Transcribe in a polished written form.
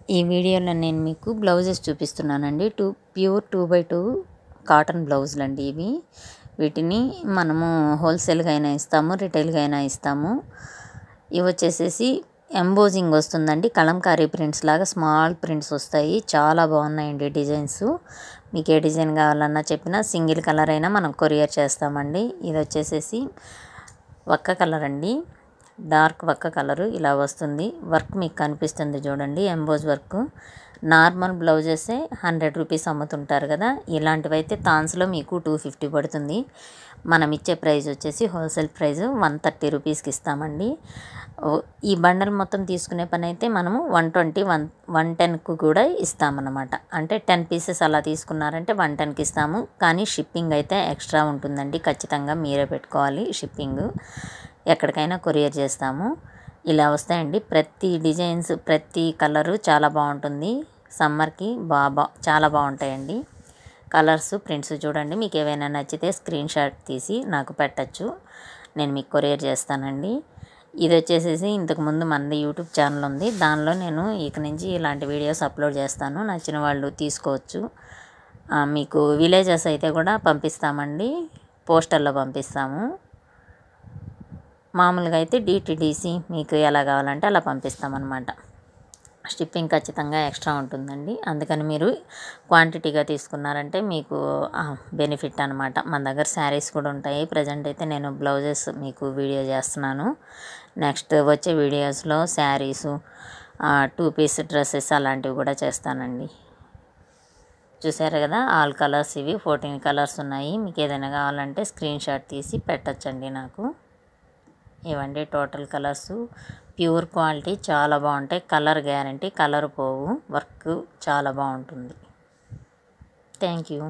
ఈ వీడియోలో నేను మీకు బ్లౌజెస్ చూపిస్తున్నానండి. ప్యూర్ 2x2 కాటన్ బ్లౌజులు అండి ఇవి. వీటిని మనము హోల్సేల్గా అయినా ఇస్తాము, రిటైల్గా అయినా ఇస్తాము. ఇవి వచ్చేసేసి ఎంబోజింగ్ వస్తుందండి, కలంకారీ ప్రింట్స్ లాగా స్మాల్ ప్రింట్స్ వస్తాయి. చాలా బాగున్నాయండి డిజైన్స్. మీకు ఏ డిజైన్ కావాలన్నా చెప్పినా సింగిల్ కలర్ అయినా మనం కొరియర్ చేస్తామండి. ఇది వచ్చేసేసి ఒక్క కలర్ అండి, డార్క్ ఒక్క కలరు ఇలా వస్తుంది. వర్క్ మీకు కనిపిస్తుంది చూడండి, ఎంబోజ్ వర్క్. నార్మల్ బ్లౌజెసే 100 రూపీస్ అమ్ముతుంటారు కదా, ఇలాంటివైతే థాన్స్లో మీకు 250 పడుతుంది. మనం ఇచ్చే ప్రైస్ వచ్చేసి హోల్సేల్ ప్రైస్ 130 రూపీస్కి ఇస్తామండి. ఈ బండల్ మొత్తం తీసుకునే పని అయితే మనము 120, 110కు కూడా ఇస్తామన్నమాట. అంటే 10 పీసెస్ అలా తీసుకున్నారంటే 110కి ఇస్తాము. కానీ షిప్పింగ్ అయితే ఎక్స్ట్రా ఉంటుందండి, ఖచ్చితంగా మీరే పెట్టుకోవాలి షిప్పింగ్. ఎక్కడికైనా కొరియర్ చేస్తాము. ఇలా వస్తాయండి ప్రతి డిజైన్స్, ప్రతి కలరు చాలా బాగుంటుంది. సమ్మర్కి చాలా బాగుంటాయండి కలర్స్, ప్రింట్స్. చూడండి, మీకు ఏవైనా నచ్చితే స్క్రీన్ షాట్ తీసి నాకు పెట్టచ్చు, నేను మీకు కొరియర్ చేస్తానండి. ఇది వచ్చేసేసి ఇంతకుముందు మనది యూట్యూబ్ ఛానల్ ఉంది, దానిలో నేను ఇక నుంచి ఇలాంటి వీడియోస్ అప్లోడ్ చేస్తాను. నచ్చిన వాళ్ళు తీసుకోవచ్చు. మీకు విలేజెస్ అయితే కూడా పంపిస్తామండి, పోస్టల్లో పంపిస్తాము. మామూలుగా అయితే డిటిడిసి మీకు ఎలా కావాలంటే అలా పంపిస్తామన్నమాట. షిప్పింగ్ ఖచ్చితంగా ఎక్స్ట్రా ఉంటుందండి. అందుకని మీరు క్వాంటిటీగా తీసుకున్నారంటే మీకు బెనిఫిట్ అనమాట. మన దగ్గర శారీస్ కూడా ఉంటాయి. ప్రజెంట్ అయితే నేను బ్లౌజెస్ మీకు వీడియో చేస్తున్నాను. నెక్స్ట్ వచ్చే వీడియోస్లో శారీసు, 2 పీస్ డ్రెస్సెస్ అలాంటివి కూడా చేస్తానండి. చూసారు కదా, ఆల్ కలర్స్ ఇవి 14 కలర్స్ ఉన్నాయి. మీకు ఏదైనా కావాలంటే స్క్రీన్ షాట్ తీసి పెట్టచ్చండి నాకు. ఇవండి టోటల్ కలర్సు, ప్యూర్ క్వాలిటీ, చాలా బాగుంటాయి. కలర్ గ్యారంటీ, కలర్ పోవు. వర్క్ చాలా బాగుంటుంది. Thank you.